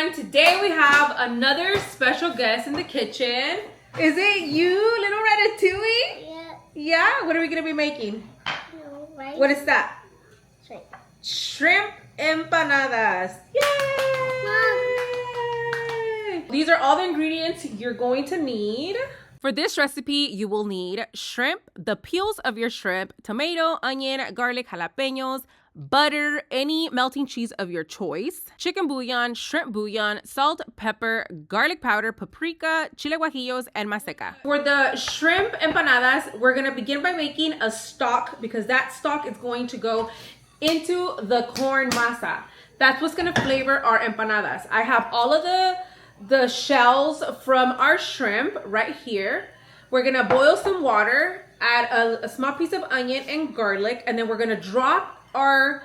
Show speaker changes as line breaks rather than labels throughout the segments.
everyone. Today we have another special guest in the kitchen. Is it you, little Ratatouille?
Yeah.
Yeah? What are we going to be making?
No, rice.
What is that?
Shrimp.
Shrimp empanadas. Yay! These are all the ingredients you're going to need. For this recipe, you will need shrimp, the peels of your shrimp, tomato, onion, garlic, jalapenos, butter, any melting cheese of your choice, chicken bouillon, shrimp bouillon, salt, pepper, garlic powder, paprika, chile guajillos, and maseca. For the shrimp empanadas, we're gonna begin by making a stock because that stock is going to go into the corn masa. That's what's gonna flavor our empanadas. I have all of the shells from our shrimp right here. We're gonna boil some water, add a small piece of onion and garlic, and then we're gonna drop our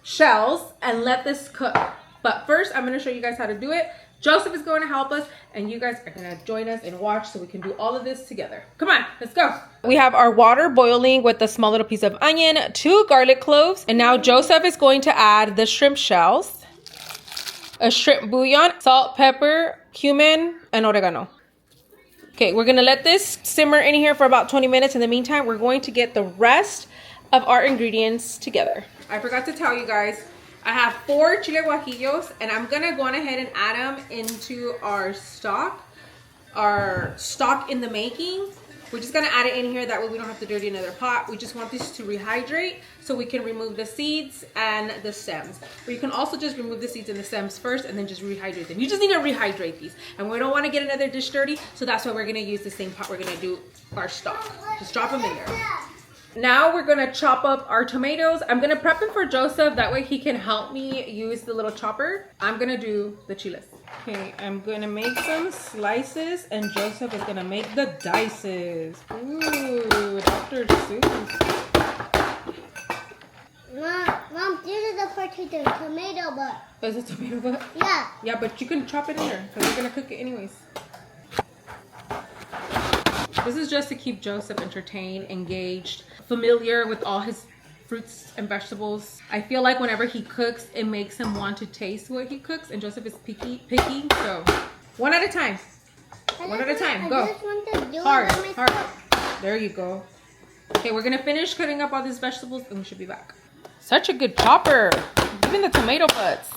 shells and let this cook. But first, I'm gonna show you guys how to do it. Joseph is going to help us, and you guys are gonna join us and watch so we can do all of this together. Come on, let's go. We have our water boiling with a small little piece of onion, 2 garlic cloves, and now Joseph is going to add the shrimp shells, a shrimp bouillon, salt, pepper, cumin, and oregano. Okay, we're gonna let this simmer in here for about 20 minutes. In the meantime, we're going to get the rest of our ingredients together. I forgot to tell you guys, I have 4 chile guajillos, and I'm gonna go on ahead and add them into our stock in the making. We're just gonna add it in here, that way we don't have to dirty another pot. We just want this to rehydrate so we can remove the seeds and the stems. But you can also just remove the seeds and the stems first and then just rehydrate them. You just need to rehydrate these. And we don't wanna get another dish dirty, so that's why we're gonna use the same pot we're gonna do our stock. Just drop them in there. Now we're gonna chop up our tomatoes. I'm gonna prep them for Joseph, that way he can help me use the little chopper. I'm gonna do the chiles. Okay, I'm gonna make some slices and Joseph is gonna make the dices. Ooh, Dr. Seuss.
Mom, this is the part to the tomato butt.
Is it tomato butt?
Yeah.
Yeah, but you can chop it in there because we're gonna cook it anyways. This is just to keep Joseph entertained, engaged, familiar with all his fruits and vegetables. I feel like whenever he cooks, it makes him want to taste what he cooks, and Joseph is picky, so one at a time. One at a time, go.
I just want to do
Hard,
it by myself.
hard. There you go. Okay, we're gonna finish cutting up all these vegetables and we should be back. Such a good chopper, even the tomato butts.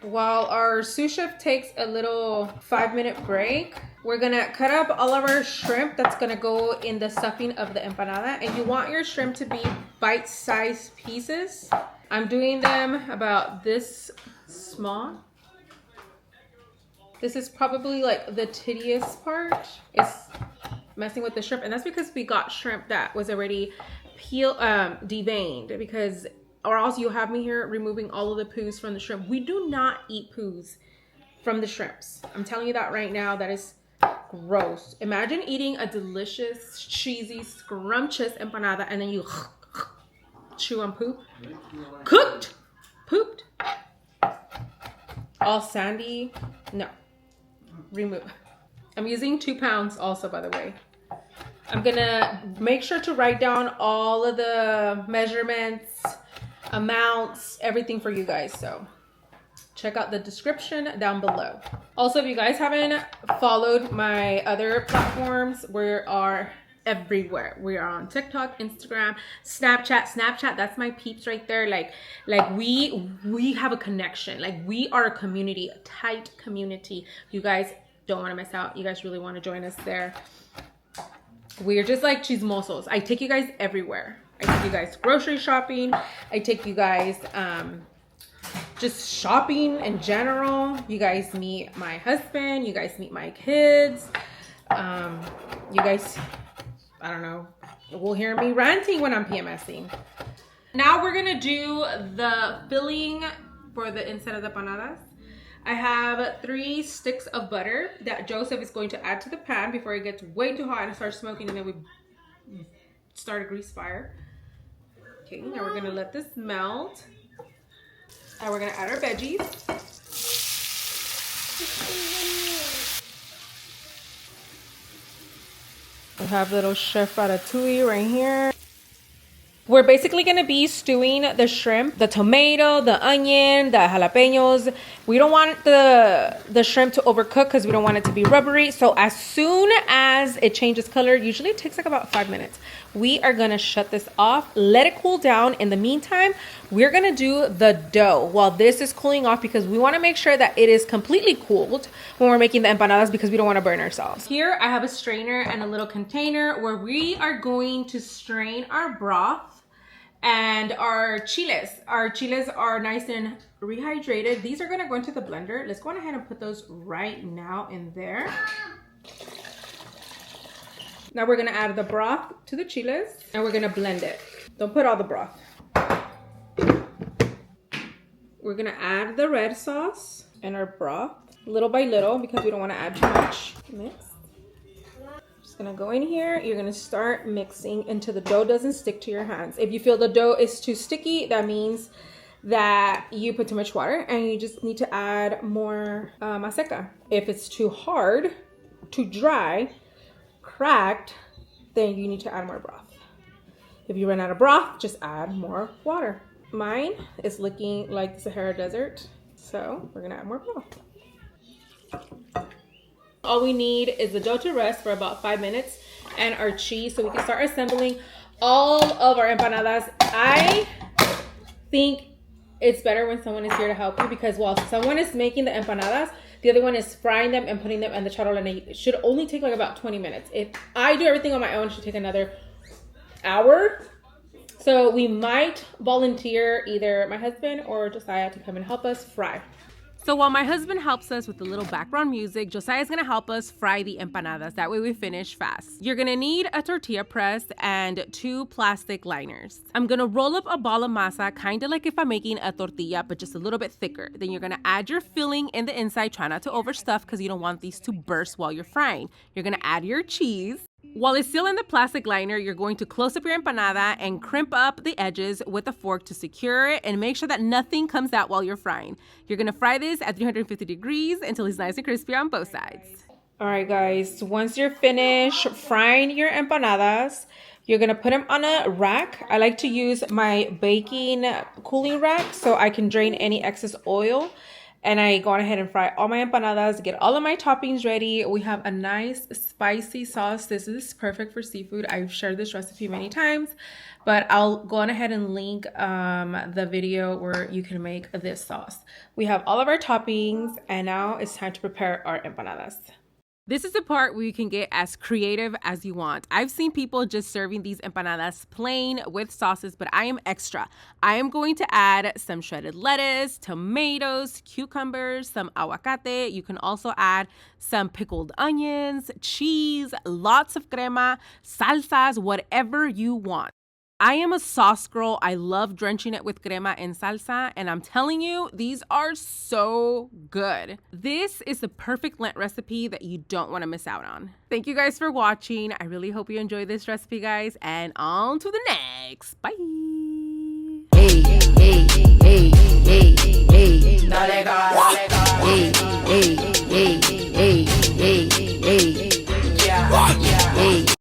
While our sous chef takes a little 5-minute break, we're gonna cut up all of our shrimp that's gonna go in the stuffing of the empanada. And you want your shrimp to be bite-sized pieces. I'm doing them about this small. This is probably like the tedious part. It's messing with the shrimp, and that's because we got shrimp that was already deveined, because or else you'll have me here removing all of the poos from the shrimp. We do not eat poos from the shrimps. I'm telling you that right now. That is gross. Imagine eating a delicious, cheesy, scrumptious empanada and then you chew on poop. Cooked, pooped, all sandy. No, remove. I'm using 2 pounds also, by the way. I'm gonna make sure to write down all of the measurements, amounts, everything for you guys, so check out the description down below. Also, if you guys haven't followed my other platforms, we are everywhere. We are on TikTok, Instagram, Snapchat. That's my peeps right there. Like we have a connection. Like, we are a community, a tight community. You guys don't want to miss out. You guys really want to join us there. We're just like chismosos. I take you guys everywhere. I take you guys grocery shopping. I take you guys just shopping in general. You guys meet my husband. You guys meet my kids. You guys, I don't know, will hear me ranting when I'm PMSing. Now we're gonna do the filling for the inside of the empanadas. I have 3 sticks of butter that Joseph is going to add to the pan before it gets way too hot and starts smoking, and then we start a grease fire. Okay, now we're gonna let this melt. And we're gonna add our veggies. We have little Chef Ratatouille right here. We're basically gonna be stewing the shrimp, the tomato, the onion, the jalapenos. We don't want the shrimp to overcook because we don't want it to be rubbery. So as soon as it changes color, usually it takes like about 5 minutes, we are gonna shut this off, let it cool down. In the meantime, we're gonna do the dough while this is cooling off because we wanna make sure that it is completely cooled when we're making the empanadas because we don't wanna burn ourselves. Here I have a strainer and a little container where we are going to strain our broth and our chiles. Our chiles are nice and rehydrated. These are gonna go into the blender. Let's go ahead and put those right now in there. Now we're gonna add the broth to the chiles and we're gonna blend it. Don't put all the broth. We're gonna add the red sauce and our broth little by little because we don't wanna add too much. Mix. Just gonna go in here. You're gonna start mixing until the dough doesn't stick to your hands. If you feel the dough is too sticky, that means that you put too much water and you just need to add more maseca. If it's too hard, too dry, cracked, then you need to add more broth. If you run out of broth, just add more water. Mine is looking like the Sahara Desert, so we're gonna add more broth. All we need is the dough to rest for about 5 minutes and our cheese so we can start assembling all of our empanadas. I think it's better when someone is here to help you because while someone is making the empanadas, the other one is frying them and putting them in the charola. It should only take like about 20 minutes. If I do everything on my own, it should take another hour. So we might volunteer either my husband or Josiah to come and help us fry. So while my husband helps us with the little background music, Josiah's gonna help us fry the empanadas. That way we finish fast. You're gonna need a tortilla press and 2 plastic liners. I'm gonna roll up a ball of masa, kind of like if I'm making a tortilla, but just a little bit thicker. Then you're gonna add your filling in the inside. Try not to overstuff because you don't want these to burst while you're frying. You're gonna add your cheese. While it's still in the plastic liner, you're going to close up your empanada and crimp up the edges with a fork to secure it and make sure that nothing comes out while you're frying. You're gonna fry this at 350 degrees until it's nice and crispy on both sides. All right, guys, once you're finished frying your empanadas, you're gonna put them on a rack. I like to use my baking cooling rack so I can drain any excess oil. And I go on ahead and fry all my empanadas, get all of my toppings ready. We have a nice spicy sauce. This is perfect for seafood. I've shared this recipe many times, but I'll go on ahead and link the video where you can make this sauce. We have all of our toppings and now it's time to prepare our empanadas. This is the part where you can get as creative as you want. I've seen people just serving these empanadas plain with sauces, but I am extra. I am going to add some shredded lettuce, tomatoes, cucumbers, some aguacate. You can also add some pickled onions, cheese, lots of crema, salsas, whatever you want. I am a sauce girl. I love drenching it with crema and salsa, and I'm telling you, these are so good. This is the perfect Lent recipe that you don't want to miss out on. Thank you guys for watching. I really hope you enjoyed this recipe, guys, and on to the next. Bye.
Hey, hey, hey, hey, hey, dale gas. Hey, hey, hey, hey, hey, hey, yeah, yeah, hey.